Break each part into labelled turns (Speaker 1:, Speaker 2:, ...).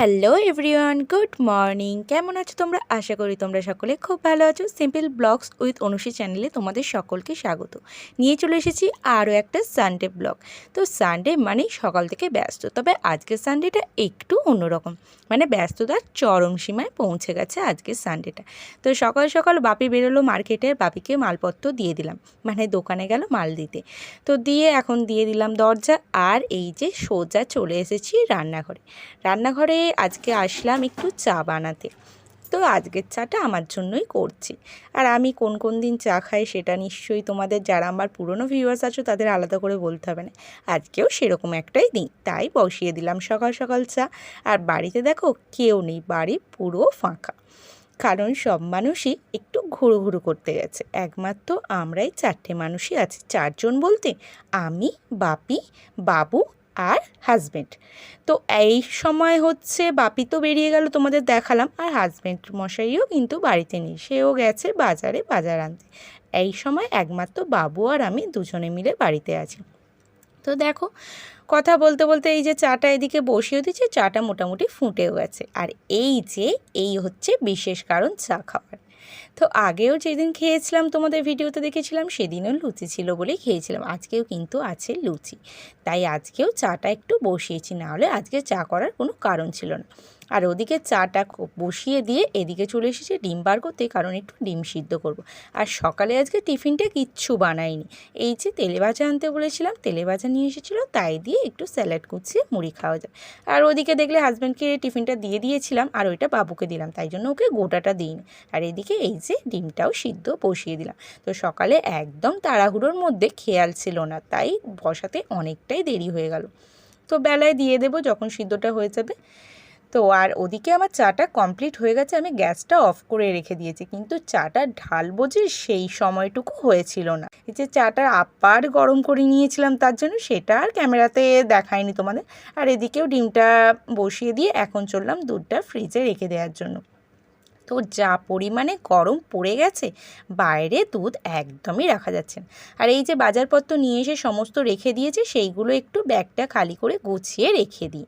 Speaker 1: Hello everyone, good morning. কেমন আছো তোমরা? আশা করি তোমরা সকলে খুব ভালো আছো। সিম্পল ব্লগস উইথ অনুষী চ্যানেলে তোমাদের সকলকে স্বাগত। নিয়ে চলে এসেছি আরও একটা সানডে ব্লগ। তো সানডে মানেই সকাল থেকে ব্যস্ত, তবে আজকের সানডেটা একটু অন্যরকম, মানে ব্যস্ততার চরম সীমায় পৌঁছে গেছে আজকের সানডেটা। তো সকাল সকাল বাপি বেরোলো মার্কেটে, বাপিকে মালপত্র দিয়ে দিলাম, মানে দোকানে গেল মাল দিতে। তো দিয়ে এখন দিয়ে দিলাম দরজা, আর এই যে সোজা চলে এসেছি রান্নাঘরে আজকে আসলাম একটু চা বানাতে। তো আজকের চাটা আমার জন্যই করছি। আর আমি কোন কোন দিন চা খাই সেটা নিশ্চয়ই তোমাদের, যারা আমার পুরনো ভিউয়ার্স আছো তাদের আলাদা করে বলতে হবে না। আজকেও সেরকম একটাই দিন, তাই বসিয়ে দিলাম সকাল সকাল চা। আর বাড়িতে দেখো কেউ নেই, বাড়ি পুরো ফাঁকা, কারণ সব মানুষই একটু ঘুরু ঘুরু করতে গেছে। একমাত্র আমরাই চারটে মানুষই আছি, চারজন বলতে আমি, বাপি, বাবু আর হাজব্যান্ড। তো এই সময় হচ্ছে বাপি তো বেরিয়ে গেল, তোমাদের দেখালাম, আর হাজব্যান্ড মশাইও কিন্তু বাড়িতে নেই, সেও গেছে বাজারে বাজার আনতে। এই সময় একমাত্র বাবু আর আমি দুজনে মিলে বাড়িতে আছি। তো দেখো, কথা বলতে বলতে এই যে চাটা এদিকে বসিয়ে দিচ্ছি, চাটা মোটামুটি ফুটেও গেছে। আর এই হচ্ছে বিশেষ কারণ চা খাওয়ার। তো আগেও যেদিন খেয়েছিলাম তোমাদের ভিডিওতে দেখেছিলাম, সেদিনও লুচি ছিল বলেই খেয়েছিলাম, আজকেও কিন্তু আছে লুচি। তাই আজকেও চাটা একটু বসিয়েছি, না হলে আজকে চা করার কোনো কারণ ছিল না। আর ওদিকে চাটা বসিয়ে দিয়ে এদিকে চলে এসেছি ডিম বার করতে, কারণ একটু ডিম সিদ্ধ করব। আর সকালে আজকে টিফিনটা কিচ্ছু বানাইনি, এই যে তেলে ভাজা আনতে বলেছিলাম, তেলে ভাজা নিয়ে এসেছিলো, তাই দিয়ে একটু স্যালাড কুচিয়ে মুড়ি খাওয়া যায়। আর ওদিকে দেখলে হাজব্যান্ডকে টিফিনটা দিয়ে দিয়েছিলাম, আর ওইটা বাবুকে দিলাম, তাই জন্য ওকে গোটাটা দিইনি। আর এদিকে এই যে ডিমটাও সিদ্ধ বসিয়ে দিলাম। তো সকালে একদম তাড়াহুড়োর মধ্যে খেয়াল ছিল না, তাই বসাতে অনেকটাই দেরি হয়ে গেল। তো বেলায় দিয়ে দেবো যখন সিদ্ধটা হয়ে যাবে। তো আর ওদিকে আমার চাটা কমপ্লিট হয়ে গেছে, আমি গ্যাসটা অফ করে রেখে দিয়েছি, কিন্তু চাটা ঢালবো যে সেই সময়টুকু হয়েছিল না। এই যে চাটা আবার গরম করে নিয়েছিলাম, তার জন্য সেটা আর ক্যামেরাতে দেখায়নি তোমাদের। আর এদিকেও ডিমটা বসিয়ে দিয়ে এখন চললাম দুধটা ফ্রিজে রেখে দেওয়ার জন্য। তো যা পরিমাণে গরম পড়ে গেছে, বাইরে দুধ একদমই রাখা যাচ্ছে না। আর এই যে বাজারপত্র নিয়ে এসে সমস্ত রেখে দিয়েছে, সেইগুলো একটু ব্যাগটা খালি করে গুছিয়ে রেখে দিই,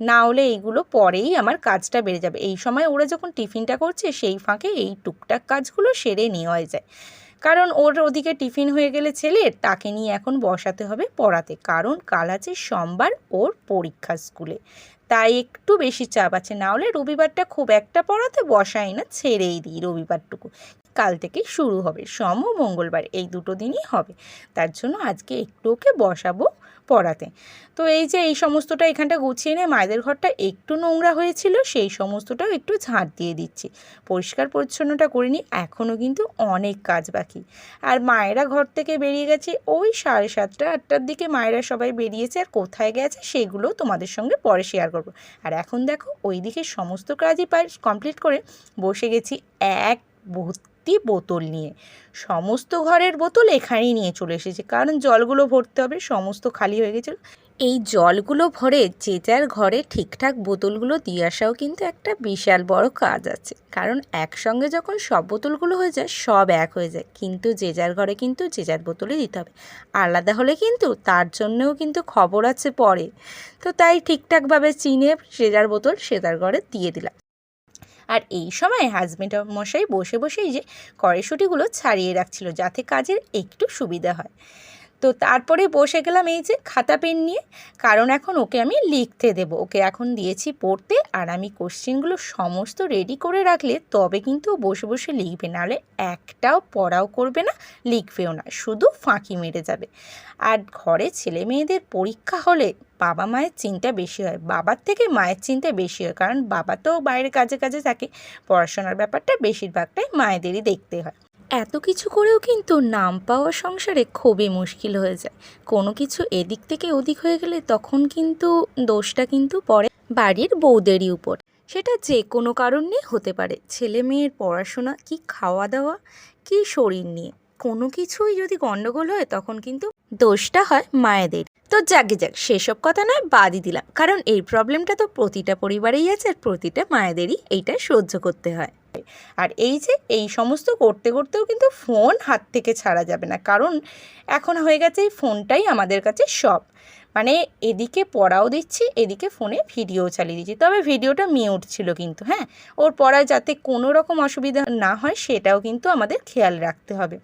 Speaker 1: না হলে এইগুলো পরেই আমার কাজটা বেড়ে যাবে। এই সময় ওরা যখন টিফিনটা করছে, সেই ফাঁকে এই টুকটাক কাজগুলো সেরে নেওয়া যায়। কারণ ওর ওদিকে টিফিন হয়ে গেলে ছেলের, তাকে নিয়ে এখন বসাতে হবে পড়াতে, কারণ কাল আছে সোমবার ওর পরীক্ষা স্কুলে। তাই একটু বেশি চাপ আছে, না হলে রবিবারটা খুব একটা পড়াতে বসাই না, ছেড়েই দিই রবিবারটুকু। কাল থেকেই শুরু হবে, সোম ও মঙ্গলবার এই দুটো দিনই হবে, তার জন্য আজকে একটু ওকে বসাবো পড়াতে। তো এই যে এই সমস্তটা এখানটা গুছিয়ে নিয়ে, মায়েদের ঘরটা একটু নোংরা হয়েছিল, সেই সমস্তটাও একটু ঝাঁট দিয়ে দিচ্ছি, পরিষ্কার পরিচ্ছন্নটা করে নিই, এখনও কিন্তু অনেক কাজ বাকি। আর মায়েরা ঘর থেকে বেরিয়ে গেছে ওই 7:30-8টার দিকে, মায়েরা সবাই বেরিয়েছে, আর কোথায় গেছে সেগুলো তোমাদের সঙ্গে পরে শেয়ার করব। আর এখন দেখো ওই দিকে সমস্ত কাজই কমপ্লিট করে বসে গেছি এক ভর্তি বোতল নিয়ে। সমস্ত ঘরের বোতল এখানেই নিয়ে চলে এসেছি, কারণ জলগুলো ভরতে হবে, সমস্ত খালি হয়ে গেছিলো। এই জলগুলো ভরে যে যার ঘরে ঠিকঠাক বোতলগুলো দিয়ে আসাও কিন্তু একটা বিশাল বড় কাজ আছে, কারণ একসঙ্গে যখন সব বোতলগুলো হয়ে যায় সব এক হয়ে যায়, কিন্তু যে যার ঘরে কিন্তু যে যার বোতলে দিতে হবে। আলাদা হলে কিন্তু তার জন্যও কিন্তু খবর আছে পরে। তো তাই ঠিকঠাকভাবে চিনে যে যার বোতল সে তার ঘরে দিয়ে দিলাম। আর এই সময় হাজব্যান্ড মশাই বসে বসেই যে কড়াইশুঁটিগুলো ছাড়িয়ে রাখছিল, যাতে কাজের একটু সুবিধা হয়। তো তারপরে বসে গেলাম এই যে খাতা পেন নিয়ে, কারণ এখন ওকে আমি লিখতে দেব, ওকে এখন দিয়েছি পড়তে। আর আমি কোশ্চেনগুলো সমস্ত রেডি করে রাখলে তবে কিন্তু ও বসে বসে লিখবে, নাহলে একটাও পড়াও করবে না, লিখবেও না, শুধু ফাঁকি মেরে যাবে। আর ঘরে ছেলে মেয়েদের পরীক্ষা হলে বাবা মায়ের চিন্তা বেশি হয়, বাবার থেকে মায়ের চিন্তা বেশি হয়, কারণ বাবা তো বাইরে কাজে কাজে থাকে, পড়াশোনার ব্যাপারটা বেশিরভাগটাই মায়েদেরই দেখতে হয়। এত কিছু করেও কিন্তু নাম পাওয়া সংসারে খুবই মুশকিল হয়ে যায়। কোনো কিছু এদিক থেকে ওদিক হয়ে গেলে তখন কিন্তু দোষটা কিন্তু পড়ে বাড়ির বউদেরই উপর। সেটা যে কোনো কারণ নিয়ে হতে পারে, ছেলে মেয়ের পড়াশোনা কি খাওয়া দাওয়া কি শরীর নিয়ে, কোনো কিছুই যদি গণ্ডগোল হয় তখন কিন্তু দোষটা হয় মায়েদের। তো যাক সেসব কথা নয়, বাদই দিলাম, কারণ এই প্রবলেমটা তো প্রতিটা পরিবারেই আছে, আর প্রতিটা মায়েদেরই এইটা সহ্য করতে হয়। আর এই যে এই সমস্ত করতে করতেও কিন্তু ফোন হাত থেকে ছাড়া যাবে না, কারণ এখন হয়ে গেছে এই ফোনটাই আমাদের কাছে সব। মানে এদিকে পড়াও দিচ্ছি, এদিকে ফোনে ভিডিও চালিয়ে দিচ্ছি। তবে ভিডিওটা মিউট ছিল কিন্তু, হ্যাঁ, ওর পড়ায় যাতে কোনো রকম অসুবিধা না হয় সেটাও কিন্তু আমাদের খেয়াল রাখতে হবে।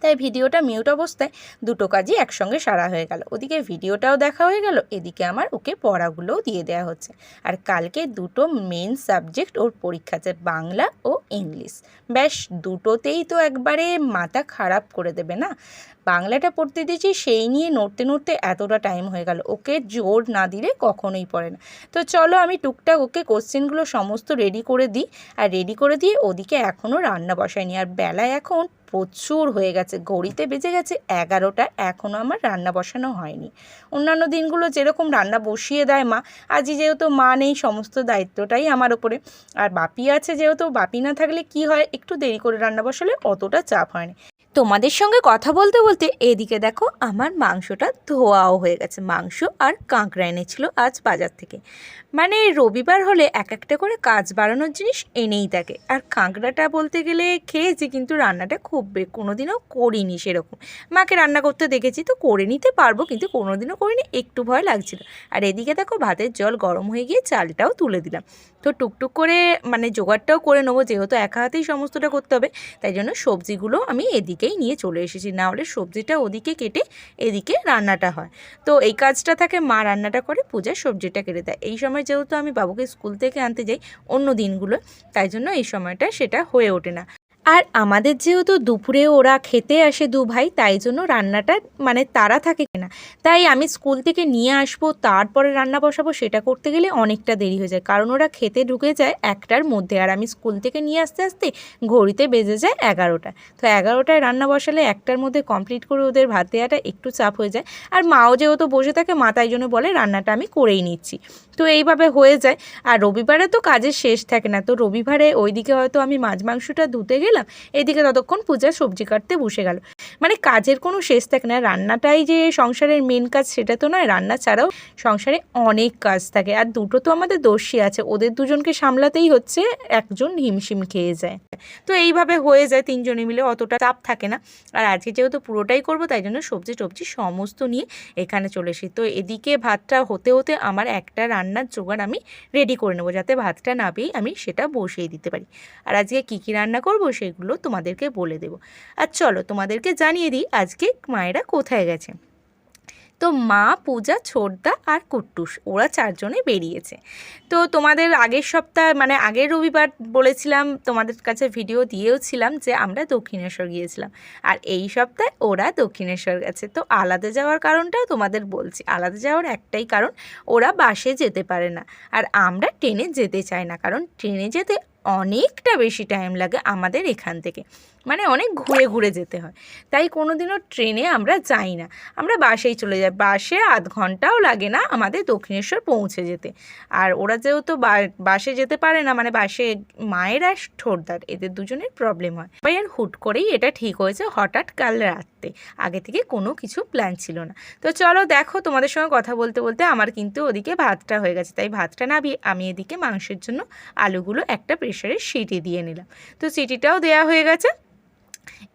Speaker 1: তাই ভিডিওটা মিউট অবস্থায় দুটো কাজই একসঙ্গে সারা হয়ে গেল। ওদিকে ভিডিওটাও দেখা হয়ে গেল, এদিকে আমার ওকে পড়াগুলোও দিয়ে দেওয়া হচ্ছে। আর কালকে দুটো মেন সাবজেক্ট ওর পরীক্ষা আছে, বাংলা ও ইংলিশ। ব্যাস দুটোতেই তো একবারে মাথা খারাপ করে দেবে না। বাংলাটা পড়তে দিয়েছি, সেই নিয়ে নড়তে নড়তে এতটা টাইম হয়ে গেল। ওকে জোর না দিলে কখনোই পড়ে না। তো চলো আমি টুকটাক ওকে কোশ্চেনগুলো সমস্ত রেডি করে দিই। আর রেডি করে দিয়ে ওদিকে এখনও রান্না বসায়নি। আর বেলায় এখন প্রচুর হয়ে গেছে, ঘড়িতে বেজে গেছে 11টা, এখনও আমার রান্না বসানো হয়নি। অন্যান্য দিনগুলো যেরকম রান্না বসিয়ে দেয় মা, আজই যেহেতু মা নেই, সমস্ত দায়িত্বটাই আমার ওপরে। আর বাপি আছে যেহেতু, বাপি না থাকলে কি হয়, একটু দেরি করে রান্না বসালে অতটা চাপ হয় না। তোমাদের সঙ্গে কথা বলতে বলতে এদিকে দেখো আমার মাংসটা ধোয়াও হয়ে গেছে। মাংস আর কাঁকড়া এনেছিল আজ বাজার থেকে। মানে রবিবার হলে এক একটা করে কাজ বাড়ানোর জিনিস এনেই থাকে। আর কাঁকড়াটা বলতে গেলে খেয়েছি, কিন্তু রান্নাটা খুব কোনোদিনও করিনি সেরকম। মাকে রান্না করতে দেখেছি তো করে নিতে পারবো, কিন্তু কোনোদিনও করিনি, একটু ভয় লাগছিল। আর এদিকে দেখো ভাতের জল গরম হয়ে গিয়ে চালটাও তুলে দিলাম। তো টুকটুক করে মানে জোগাড়টাও করে নেবো, যেহেতু একা হাতেই সমস্তটা করতে হবে। তাই জন্য সবজিগুলো আমি এদিকেই নিয়ে চলে এসেছি, না হলে সবজিটা ওদিকে কেটে এদিকে রান্নাটা হয়। তো এই কাজটা থাকে, মা রান্নাটা করে, পূজার সবজিটা কেটে দেয়। এই সময় যেহেতু আমি বাবুকে স্কুল থেকে আনতে যাই অন্য দিনগুলো, তাই জন্য এই সময়টা সেটা হয়ে ওঠে না। আর আমাদের যেহেতু দুপুরে ওরা খেতে আসে দু ভাই, তাই জন্য রান্নাটা মানে তাড়া থাকে না। তাই আমি স্কুল থেকে নিয়ে আসবো, তারপরে রান্না বসাবো, সেটা করতে গেলে অনেকটা দেরি হয়ে যায়, কারণ ওরা খেতে ঢুকে যায় 1টার মধ্যে। আর আমি স্কুল থেকে নিয়ে আসতে আসতে ঘড়িতে বেজে যায় 11টা। তো 11টায় রান্না বসালে 1টার মধ্যে কমপ্লিট করে ওদের ভাত দেওয়াটা একটু চাপ হয়ে যায়। আর মাও যেহেতু বসে থাকে, মা তাই জন্য বলে রান্নাটা আমি করেই নিচ্ছি। তো এইভাবে হয়ে যায়। আর রবিবারে তো কাজের শেষ থাকে না। তো রবিবারে ওইদিকে হয়তো আমি মাছ মাংসটা ধুতে গেলাম, এদিকে ততক্ষণ পূজা সবজি কাটতে বসে গেল। মানে কাজের কোনো শেষ থাকে না। রান্নাটাই যে সংসারের মেন কাজ সেটা তো নয়, রান্না ছাড়াও সংসারে অনেক কাজ থাকে। আর দুটো তো আমাদের দোষী আছে, ওদের দুজনকে সামলাতেই হচ্ছে, একজন হিমশিম খেয়ে যায়। তো এইভাবে হয়ে যায়, তিনজনে মিলে অতটা চাপ থাকে না। আর আজকে যেহেতু পুরোটাই করব, তাই জন্য সবজি টবজি সমস্ত নিয়ে এখানে চলে এসেছি। তো এদিকে ভাতটা হতে হতে আমার একটা রান্নার জোগাড় আমি রেডি করে নেবো, যাতে ভাতটা না পেয়েই আমি সেটা বসিয়ে দিতে পারি। আর আজকে কী কী রান্না করব সেগুলো তোমাদেরকে বলে দেবো। আর চলো তোমাদেরকে জানিয়ে দিই আজকে মায়েরা কোথায় গেছে। তো মা, পূজা, ছোটদা আর কুট্টুস, ওরা 4জনে বেরিয়েছে। তো তোমাদের আগের সপ্তাহ মানে আগের রবিবার বলেছিলাম, তোমাদের কাছে ভিডিও দিয়েওছিলাম যে আমরা দক্ষিণেশ্বর গিয়েছিলাম। আর এই সপ্তাহে ওরা দক্ষিণেশ্বর গেছে। তো আলাদা যাওয়ার কারণটাও তোমাদের বলছি। আলাদা যাওয়ার একটাই কারণ, ওরা বাসে যেতে পারে না, আর আমরা ট্রেনে যেতে চাই না, কারণ ট্রেনে যেতে অনেকটা বেশি টাইম লাগে আমাদের এখান থেকে, মানে অনেক ঘুরে ঘুরে যেতে হয়। তাই কোনোদিনও ট্রেনে আমরা যাই না, আমরা বাসেই চলে যাই। বাসে আধ ঘন্টাও লাগে না আমাদের দক্ষিণেশ্বর পৌঁছে যেতে। আর ওরা যেহেতু বাসে যেতে পারে না, মানে বাসে মায়ের আর ঠোঁটদার এদের দুজনের প্রবলেম হয়। তাই আর হুট করেই এটা ঠিক হয়েছে, হঠাৎ কাল রাত্রে, আগে থেকে কোনো কিছু প্ল্যান ছিল না। তো চলো দেখো, তোমাদের সঙ্গে কথা বলতে বলতে আমার কিন্তু ওদিকে ভাতটা হয়ে গেছে। তাই ভাতটা নামিয়ে আমি এদিকে মাংসের জন্য আলুগুলো একটা প্রেশারে সিটি দিয়ে নিলাম। তো সিটিটাও দেওয়া হয়ে গেছে।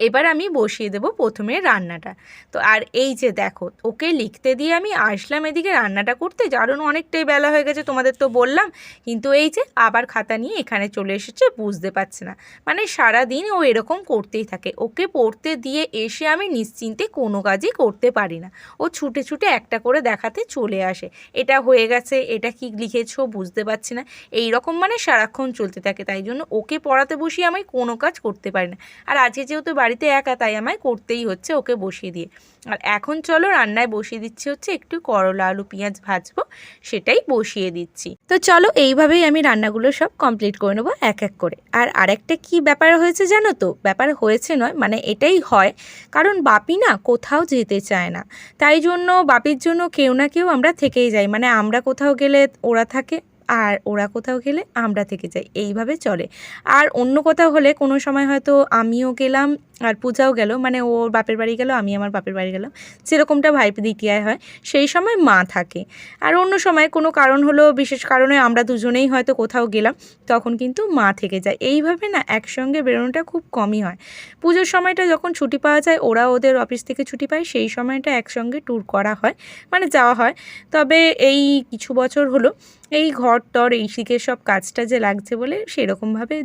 Speaker 1: এবার আমি বসিয়ে দেবো প্রথমে রান্নাটা। তো আর এই যে দেখো, ওকে লিখতে দিয়ে আমি আসলাম এদিকে রান্নাটা করতে, কারণ অনেকটাই বেলা হয়ে গেছে, তোমাদের তো বললাম। কিন্তু এই যে আবার খাতা নিয়ে এখানে চলে এসেছে, বুঝতে পারছে না। মানে সারাদিন ও এরকম করতেই থাকে। ওকে পড়তে দিয়ে এসে আমি নিশ্চিন্তে কোনো কাজই করতে পারি না। ও ছুটে ছুটে একটা করে দেখাতে চলে আসে, এটা হয়ে গেছে, এটা কি লিখেছো বুঝতে পারছি না, এই রকম মানে সারাক্ষণ চলতে থাকে। তাই জন্য ওকে পড়াতে বসিয়ে আমি কোনো কাজ করতে পারি না। আর আজকে যেহেতু বাড়িতে একা, তাই আমায় করতেই হচ্ছে ওকে বসিয়ে দিয়ে। আর এখন চলো রান্নায় বসিয়ে দিচ্ছি হচ্ছে একটু করলা আলু পেঁয়াজ ভাজবো, সেটাই বসিয়ে দিচ্ছি। তো চলো এইভাবেই আমি রান্নাগুলো সব কমপ্লিট করে নেবো এক এক করে। আর আরেকটা কি ব্যাপার হয়েছে জানো তো, ব্যাপার হয়েছে নয়, মানে এটাই হয়, কারণ বাপি না কোথাও যেতে চায় না। তাই জন্য বাপির জন্য কেউ না কেউ আমরা থেকেই যাই, মানে আমরা কোথাও গেলে ওরা থাকে, আর ওরা কোথাও গেলে আমরা থেকে যাই, এইভাবে চলে। আর অন্য কোথাও হলে কোনো সময় হয়তো আমিও গেলাম আর পূজাও গেল, মানে ওর বাপের বাড়ি গেল, আমি আমার বাপের বাড়ি গেলাম, যেরকমটা ভাইপো দ্বিতীয়ায় হয়, সেই সময় মা থাকে। আর অন্য সময় কোনো কারণ হলো, বিশেষ কারণে আমরা দুজনেই হয়তো কোথাও গেলাম, তখন কিন্তু মা থেকে যায়। এইভাবে না একসঙ্গে বেরোনোটা খুব কমই হয়। পুজোর সময়টা যখন ছুটি পাওয়া যায়, ওরা ওদের অফিস থেকে ছুটি পায়, সেই সময়টা একসঙ্গে ট্যুর করা হয়, মানে যাওয়া হয়। তবে এই কিছু বছর হলো এই ঘর টর এই দিকের সব কাজটা যে লাগছে বলে সেরকমভাবে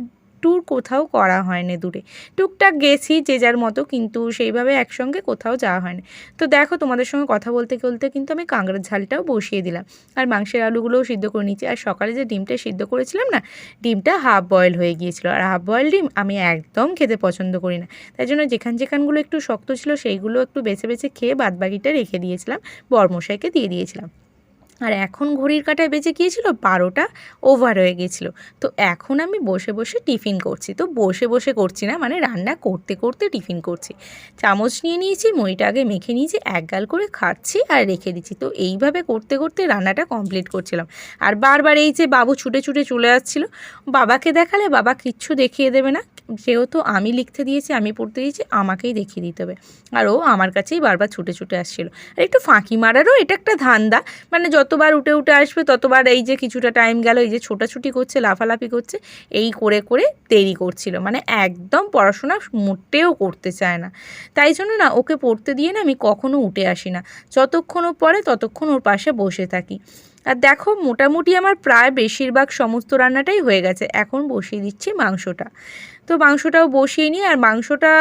Speaker 1: ট্যুর কোথাও করা হয়নি দূরে। টুকটাক গেছি যে যার মতো, কিন্তু সেইভাবে একসঙ্গে কোথাও যাওয়া হয়নি। তো দেখো, তোমাদের সঙ্গে কথা বলতে বলতে কিন্তু আমি কাঁকড়ার ঝালটাও বসিয়ে দিলাম, আর মাংসের আলুগুলোও সিদ্ধ করে নিচ্ছি। আর সকালে যে ডিমটা সিদ্ধ করেছিলাম না, ডিমটা হাফ বয়েল হয়ে গিয়েছিল, আর হাফ বয়েল ডিম আমি একদম খেতে পছন্দ করি না। তাই জন্য যেখানগুলো একটু শক্ত ছিল সেইগুলো একটু বেছে বেছে খেয়ে বাদবাকিটা রেখে দিয়েছিলাম, বরমশাইকে দিয়ে দিয়েছিলাম। আর এখন ঘড়ির কাঁটায় বেজে গিয়েছিল 12টা ওভার হয়ে গেছিলো। তো এখন আমি বসে বসে টিফিন করছি। তো বসে বসে করছি না, মানে রান্না করতে করতে টিফিন করছি। চামচ নিয়ে নিয়েছি, মুড়িটা আগে মেখে নিয়েছি, এক গাল করে খাচ্ছি আর রেখে দিচ্ছি। তো এইভাবে করতে করতে রান্নাটা কমপ্লিট করছিলাম। আর বারবার এই যে বাবু ছুটে ছুটে চলে যাচ্ছিলো, বাবাকে দেখালে বাবা কিচ্ছু দেখিয়ে দেবে না, যেহেতু আমি লিখতে দিয়েছি, আমি পড়তে দিয়েছি, আমাকেই দেখিয়ে দিতে হবে। আর ও আমার কাছেই বারবার ছুটে ছুটে আসছিলো। আর একটু ফাঁকি মারারও এটা একটা ধান্দা, মানে যতবার উঠে উঠে আসবে ততবার এই যে কিছুটা টাইম গেল, এই যে ছোটাছুটি করছে, লাফালাফি করছে, এই করে করে দেরি করছিল, মানে একদম পড়াশোনা মোটেও করতে চায় না। তাই জন্য না ওকে পড়তে দিয়ে না আমি কখনো উঠে আসি না, যতক্ষণ ও পড়ে ততক্ষণ ওর পাশে বসে থাকি। আর দেখো, মোটামুটি আমার প্রায় বেশিরভাগ সমস্ত রান্নাটাই হয়ে গেছে। এখন বসিয়ে দিচ্ছি মাংসটা। তো মাংসটাও বসিয়ে নিই। আর মাংসটা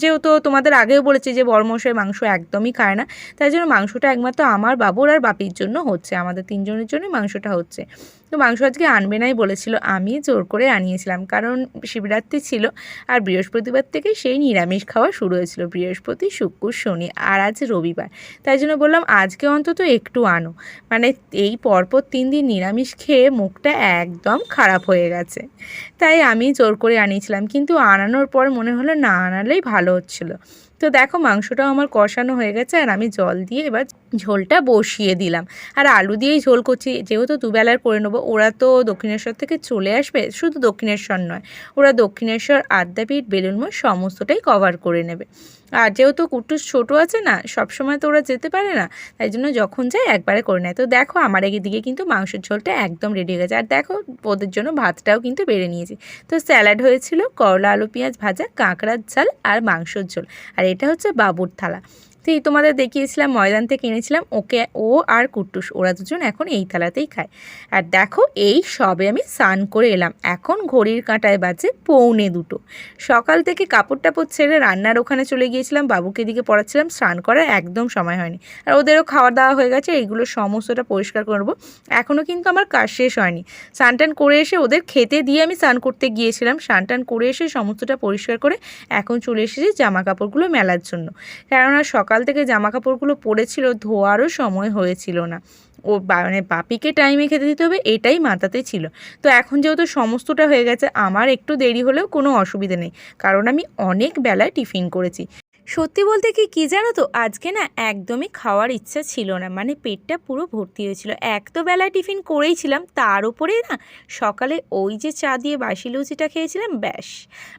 Speaker 1: যেহেতু তোমাদের আগেও বলেছি যে বড়মশাই মাংস একদমই খায় না, তাই জন্য মাংসটা একমাত্র আমার, বাবুর আর বাপির জন্য হচ্ছে, আমাদের তিনজনের জন্যই মাংসটা হচ্ছে। তো মাংস আজকে আনবে নাই বলেছিল, আমি জোর করে আনিয়েছিলাম, কারণ শিবরাত্রি ছিল আর বৃহস্পতিবার থেকে সেই নিরামিষ খাওয়া শুরু হয়েছিল, বৃহস্পতি, শুক্র, শনি, আর আজ রবিবার। তাই জন্য বললাম আজকে অন্তত একটু আনো, মানে এই পরপর 3 দিন নিরামিষ খেয়ে মুখটা একদম খারাপ হয়ে গেছে। তাই আমি জোর করে আনিয়েছিলাম, কিন্তু আনানোর পর মনে হলো না আনালেই ভালো হচ্ছিলো। তো দেখো, মাংসটাও আমার কষানো হয়ে গেছে, আর আমি জল দিয়ে এবার ঝোলটা বসিয়ে দিলাম। আর আলু দিয়েই ঝোল করছি, যেহেতু দুবেলার করে নেবো। ওরা তো দক্ষিণেশ্বর থেকে চলে আসবে, শুধু দক্ষিণেশ্বর নয়, ওরা দক্ষিণেশ্বর, আদ্যাপীঠ, বেলুড়মঠ সমস্তটাই কভার করে নেবে। আর যেহেতু কুট্টুস ছোটো আছে না, সবসময় তো ওরা যেতে পারে না, তাই জন্য যখন যায় একবারে করে নেয়। তো দেখো, আমার এদিকে কিন্তু মাংসের ঝোলটা একদম রেডি হয়ে গেছে। আর দেখো, ওদের জন্য ভাতটাও কিন্তু বেড়ে নিয়েছি। তো স্যালাড হয়েছিল, করলা আলু পেঁয়াজ ভাজা, কাঁকড়ার ঝাল আর মাংসর ঝোল। আর এটা হচ্ছে বাবুর থালা। তো এই তোমাদের দেখিয়েছিলাম, ময়দান থেকে এনেছিলাম, ওকে, ও আর কুট্টুস ওরা দুজন এখন এই থালাতেই খায়। আর দেখো, এই সবে আমি স্নান করে এলাম, এখন ঘড়ির কাঁটায় বাজে 1:45। সকাল থেকে কাপড় টাপড় ছেড়ে রান্নার ওখানে চলে গিয়েছিলাম, বাবুকে দিকে পড়াচ্ছিলাম, স্নান করার একদম সময় হয়নি। আর ওদেরও খাওয়া দাওয়া হয়ে গেছে, এইগুলো সমস্তটা পরিষ্কার করবো। এখনও কিন্তু আমার কাজ শেষ হয়নি। স্নান টান করে এসে ওদের খেতে দিয়ে আমি স্নান করতে গিয়েছিলাম, স্নান টান করে এসে সমস্তটা পরিষ্কার করে এখন চলে এসেছি জামা কাপড়গুলো মেলার জন্য, কেননা সকাল থেকে জামা কাপড়গুলো পড়েছিল, ধোয়ারও সময় হয়েছিল না। ও মানে বাপিকে টাইমে খেতে দিতে হবে, এটাই মাথাতে ছিল। তো এখন যেহেতু সমস্তটা হয়ে গেছে, আমার একটু দেরি হলেও কোনো অসুবিধা নেই, কারণ আমি অনেক বেলায় টিফিন করেছি। সত্যি বলতে কি জানো তো, আজকে না একদমই খাওয়ার ইচ্ছা ছিল না, মানে পেটটা পুরো ভর্তি হয়েছিল। এক তো বেলায় টিফিন করেইছিলাম, তার উপরে না সকালে ওই যে চা দিয়ে বাসি লুচিটা খেয়েছিলাম, ব্যাস।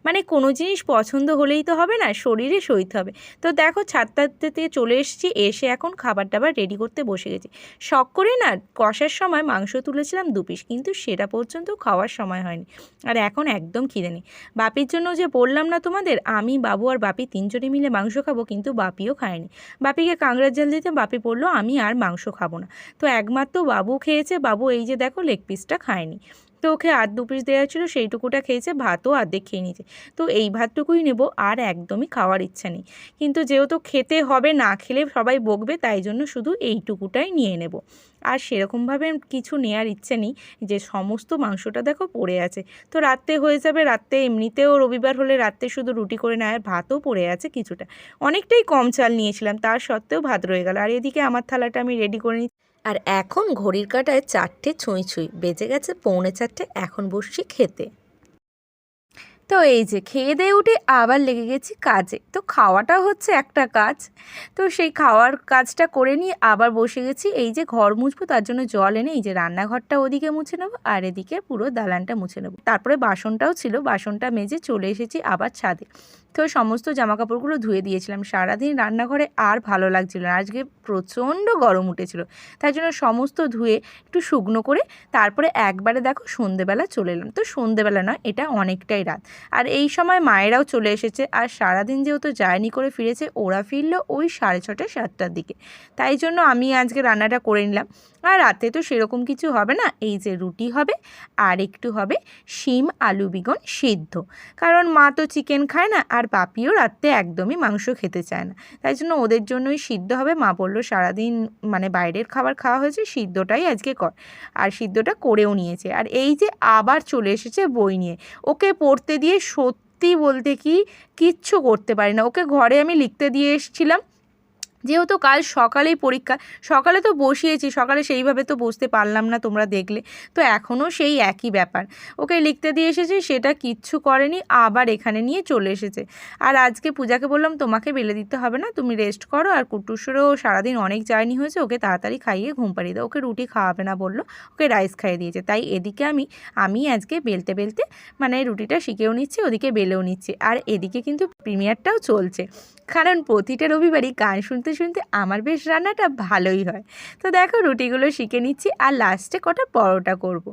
Speaker 1: মানে কোনো জিনিস পছন্দ হলেই তো হবে না, শরীরে সইতে হবে। তো দেখো, ছাদটাতে চলে এসেছি, এসে এখন খাবার দাবার রেডি করতে বসে গেছি। শখ করে না কষার সময় মাংস তুলেছিলাম 2 পিস, কিন্তু সেটা পর্যন্ত খাওয়ার সময় হয়নি। আর এখন একদম খিদে নেই। বাপির জন্য যে বললাম না তোমাদের, আমি, বাবু আর বাপি তিনজনে মিলে মাংস খাবো, কিন্তু বাপিও খায়নি। বাপিকে কাঁকড়ার ঝাল দিতে বাপি বললো আমি আর মাংস খাবো না। তো একমাত্র বাবু খেয়েছে, বাবু এই যে দেখো লেগ পিসটা খায়নি। তো ওকে আর 2 পিস দেওয়া ছিল, সেইটুকুটা খেয়েছে, ভাতও অর্ধেক খেয়ে নিয়েছে। তো এই ভাতটুকুই নেব, আর একদমই খাওয়ার ইচ্ছা নেই। কিন্তু যেহেতু খেতে হবে, না খেলে সবাই বকবে, তাই জন্য শুধু এইটুকুটাই নিয়ে নেব। আর সেরকমভাবে কিছু নেওয়ার ইচ্ছে নেই, যে সমস্ত মাংসটা দেখো পড়ে আছে। তো রাত্রে হয়ে যাবে, রাত্রে এমনিতেও রবিবার হলে রাত্রে শুধু রুটি করে নেয়, আর ভাতও পড়ে আছে কিছুটা। অনেকটাই কম চাল নিয়েছিলাম, তার সত্ত্বেও ভাত রয়ে গেল। আর এদিকে আমার থালাটা আমি রেডি করে নিচ্ছি। আর এখন ঘড়ির কাঁটায় 4টে ছুঁই ছুঁই বেজে গেছে, 3:45, এখন বসছি খেতে। তো এই যে খেয়ে দিয়ে উঠে আবার লেগে গেছি কাজে। তো খাওয়াটাও হচ্ছে একটা কাজ। তো সেই খাওয়ার কাজটা করে নিয়ে আবার বসে গেছি। এই যে ঘর মুছবো তার জন্য জল এনে এই যে রান্নাঘরটা ওদিকে মুছে নেবো আর এদিকে পুরো দালানটা মুছে নেবো। তারপরে বাসনটাও ছিল, বাসনটা মেজে চলে এসেছি আবার ছাদে। তো সমস্ত জামাকাপড়গুলো ধুয়ে দিয়েছিলাম। সারাদিন রান্নাঘরে আর ভালো লাগছিল না, আজকে প্রচণ্ড গরম উঠেছিল, তাই জন্য সমস্ত ধুয়ে একটু শুকনো করে তারপরে একবারে দেখো সন্ধেবেলা চলে এলাম। তো সন্ধেবেলা নয়, এটা অনেকটাই রাত। আর এই সময় মায়েরাও চলে এসেছে, আর সারাদিন যেহেতু জার্নি করে ফিরেছে, ওরা ফিরলো ওই 6:30 7টার দিকে। তাই জন্য আমি আজকে রান্নাটা করে নিলাম। আর রাতে তো সেরকম কিছু হবে না, এই যে রুটি হবে আর একটু হবে শিম আলু বেগুন সিদ্ধ, কারণ মা তো চিকেন খায় না আর বাপিও রাতে একদমই মাংস খেতে চায় না, তাই জন্য ওদের জন্যই সিদ্ধ হবে। মা বললো সারাদিন মানে বাইরের খাবার খাওয়া হয়েছে, সিদ্ধটাই আজকে কর, আর সিদ্ধটা করেও নিয়েছে। আর এই যে আবার চলে এসেছে বই নিয়ে, ওকে পড়তে দিয়ে সত্যি বলতে কি কিচ্ছু করতে পারি না। ওকে ঘরে আমি লিখতে দিয়ে এসেছিলাম, যেহেতু কাল সকালেই পরীক্ষা, সকালে তো বসিয়েছি, সকালে সেইভাবে তো বসতে পারলাম না, তোমরা দেখলে। তো এখনও সেই একই ব্যাপার, ওকে লিখতে দিয়ে এসেছি, সেটা কিচ্ছু করেনি, আবার এখানে নিয়ে চলে এসেছে। আর আজকে পূজাকে বললাম তোমাকে বেলে দিতে হবে না, তুমি রেস্ট করো। আর কুটুসেরও সারাদিন অনেক জার্নি হয়েছে, ওকে তাড়াতাড়ি খাইয়ে ঘুম পাড়িয়ে দাও। ওকে রুটি খাওয়াবে না বললো, ওকে রাইস খাইয়ে দিয়েছে। তাই এদিকে আমি আজকে বেলতে বেলতে মানে রুটিটা শিখেও নিচ্ছি, ওদিকে বেলেও নিচ্ছি। আর এদিকে কিন্তু প্রিমিয়ারটাও চলছে, কারণ প্রতিটা রবিবারই গান শুনতে শুনতে আমার বেশ রান্নাটা ভালোই হয়। তো দেখো রুটিগুলো শিখে নিচ্ছি, আর লাস্টে কটা পরোটা করব।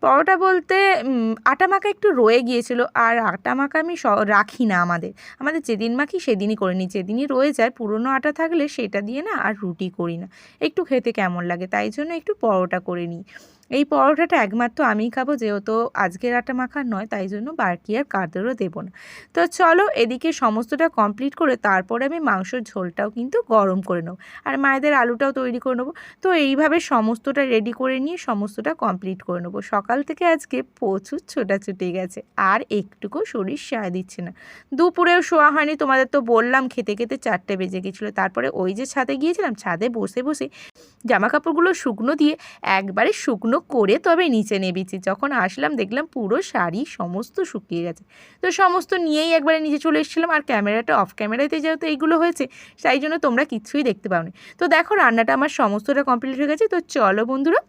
Speaker 1: পরোটা বলতে আটা মাখা একটু রয়ে গিয়েছিল, আর আটা মাখা আমি রাখি না, আমাদের যেদিন মাখি সেদিনই করে নিই। যেদিনই রয়ে যায় পুরনো আটা থাকলে সেটা দিয়ে না আর রুটি করি না, একটু খেতে কেমন লাগে, তাই জন্য একটু পরোটা করে নিই। এই পরোটাটা একমাত্র আমিই খাবো, যেহেতু আজকের আটা মাখা নয়, তাই জন্য বাকি আর কাদেরও দেবো না। তো চলো এদিকে সমস্তটা কমপ্লিট করে তারপরে আমি মাংসর ঝোলটাও কিন্তু গরম করে নেবো, আর মায়েদের আলুটাও তৈরি করে নেবো। তো এইভাবে সমস্তটা রেডি করে নিয়ে সমস্তটা কমপ্লিট করে নেবো। সকাল থেকে আজকে প্রচুর ছোটাছুটি গেছে, আর একটুকু শরীর সায় দিচ্ছে না। দুপুরেও শোয়া হয়নি, তোমাদের তো বললাম, খেতে খেতে 4টে বেজে গেছিলো। তারপরে ওই যে ছাদে গিয়েছিলাম, ছাদে বসে বসে জামা কাপড়গুলো শুকনো দিয়ে একবারে শুকনো করে তবে নিচে নেবেছি। যখন আসলাম দেখলাম পুরো শাড়ি সমস্ত শুকিয়ে গেছে। তো সমস্ত নিয়েই একবারে নিচে চলে এসেছিলাম, আর ক্যামেরাটা অফ ক্যামেরাতে যেহেতু এইগুলো হয়েছে, তাই জন্য তোমরা কিছুই দেখতে পাওনি। তো দেখো রান্নাটা আমার সমস্তটা কমপ্লিট হয়ে গেছে। তো চলো বন্ধুরা,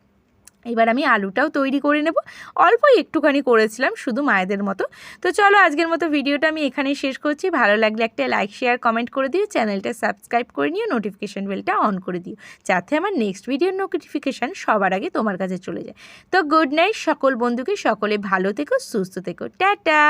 Speaker 1: এবার আমি আলুটাও তৈরি করে নেব। অল্পই একটুখানি করেছিলাম, শুধু মায়েদের মতো। তো চলো আজকের মতো ভিডিওটা আমি এখানেই শেষ করছি। ভালো লাগলে একটা লাইক শেয়ার কমেন্ট করে দিও, চ্যানেলটা সাবস্ক্রাইব করে নিও, নোটিফিকেশান বেলটা অন করে দিও, যাতে আমার নেক্সট ভিডিওর নোটিফিকেশান সবার আগে তোমার কাছে চলে যায়। তো গুড নাইট সকল বন্ধুকে, সকলে ভালো থেকো, সুস্থ থেকো, টাটা।